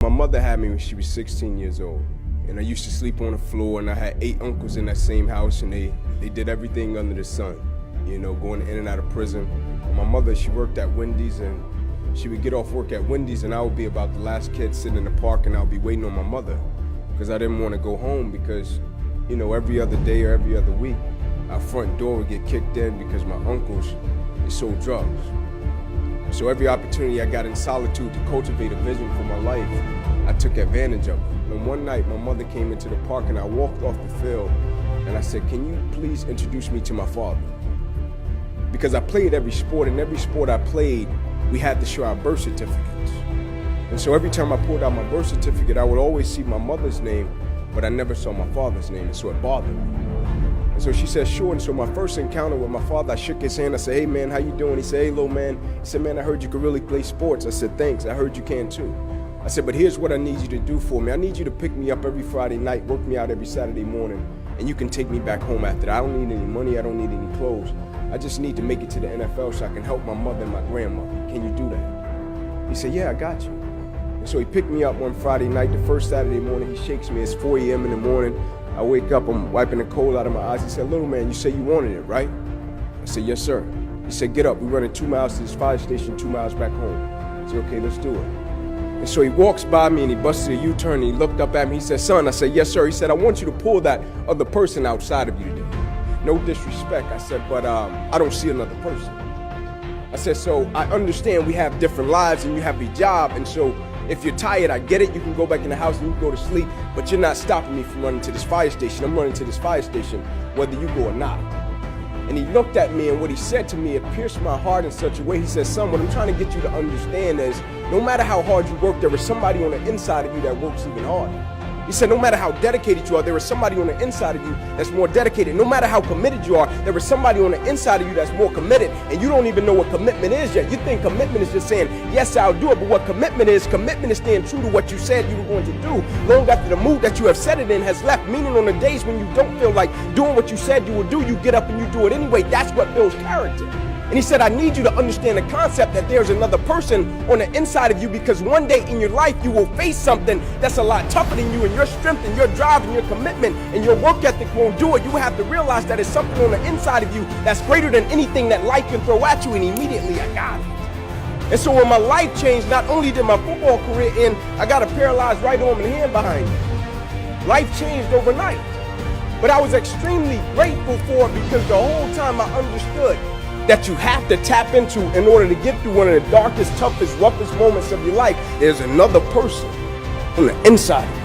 My mother had me when she was 16 years old, and I used to sleep on the floor, and I had 8 uncles in that same house, and they did everything under the sun, you know, going in and out of prison. And my mother, she worked at Wendy's, and she would get off work at Wendy's, and I would be about the last kid sitting in the park, and I would be waiting on my mother, because I didn't want to go home, because, you know, every other day or every other week, our front door would get kicked in because my uncles, they sold drugs. So every opportunity I got in solitude to cultivate a vision for my life, I took advantage of it. And one night, my mother came into the park, and I walked off the field, and I said, "Can you please introduce me to my father?" Because I played every sport, and every sport I played, we had to show our birth certificates. And so every time I pulled out my birth certificate, I would always see my mother's name, but I never saw my father's name, and so it bothered me. And so she said, "Sure." And so my first encounter with my father, I shook his hand. I said, "Hey man, how you doing?" He said, "Hey little man." He said, "Man, I heard you could really play sports." I said, "Thanks, I heard you can too." I said, "But here's what I need you to do for me. I need you to pick me up every Friday night, work me out every Saturday morning, and you can take me back home after that. I don't need any money, I don't need any clothes. I just need to make it to the NFL so I can help my mother and my grandmother. Can you do that?" He said, "Yeah, I got you." And so he picked me up one Friday night. The first Saturday morning, he shakes me. It's 4 a.m. in the morning. I wake up, I'm wiping the cold out of my eyes. He said, "Little man, you say you wanted it, right?" I said, "Yes, sir." He said, "Get up. We're running 2 miles to this fire station, 2 miles back home." I said, "Okay, let's do it." And so he walks by me and he busted a U-turn and he looked up at me. He said, "Son," I said, "Yes, sir." He said, "I want you to pull that other person outside of you today." No disrespect. I said, "But I don't see another person." I said, "So I understand we have different lives and you have a job, and so if you're tired, I get it. You can go back in the house and you can go to sleep, but you're not stopping me from running to this fire station. I'm running to this fire station whether you go or not." And he looked at me, and what he said to me, it pierced my heart in such a way. He said, "Son, what I'm trying to get you to understand is no matter how hard you work, there is somebody on the inside of you that works even harder." He said, "No matter how dedicated you are, there is somebody on the inside of you that's more dedicated. No matter how committed you are, there is somebody on the inside of you that's more committed. And you don't even know what commitment is yet. You think commitment is just saying, 'Yes, I'll do it.' But what commitment is staying true to what you said you were going to do long after the mood that you have set it in has left. Meaning on the days when you don't feel like doing what you said you will do, you get up and you do it anyway. That's what builds character." And he said, "I need you to understand the concept that there's another person on the inside of you, because one day in your life you will face something that's a lot tougher than you, and your strength and your drive and your commitment and your work ethic won't do it. You have to realize that it's something on the inside of you that's greater than anything that life can throw at you." And immediately I got it. And so when my life changed, not only did my football career end, I got a paralyzed right arm and hand behind me. Life changed overnight. But I was extremely grateful for it, because the whole time I understood that you have to tap into in order to get through one of the darkest, toughest, roughest moments of your life. There's another person on the inside of you.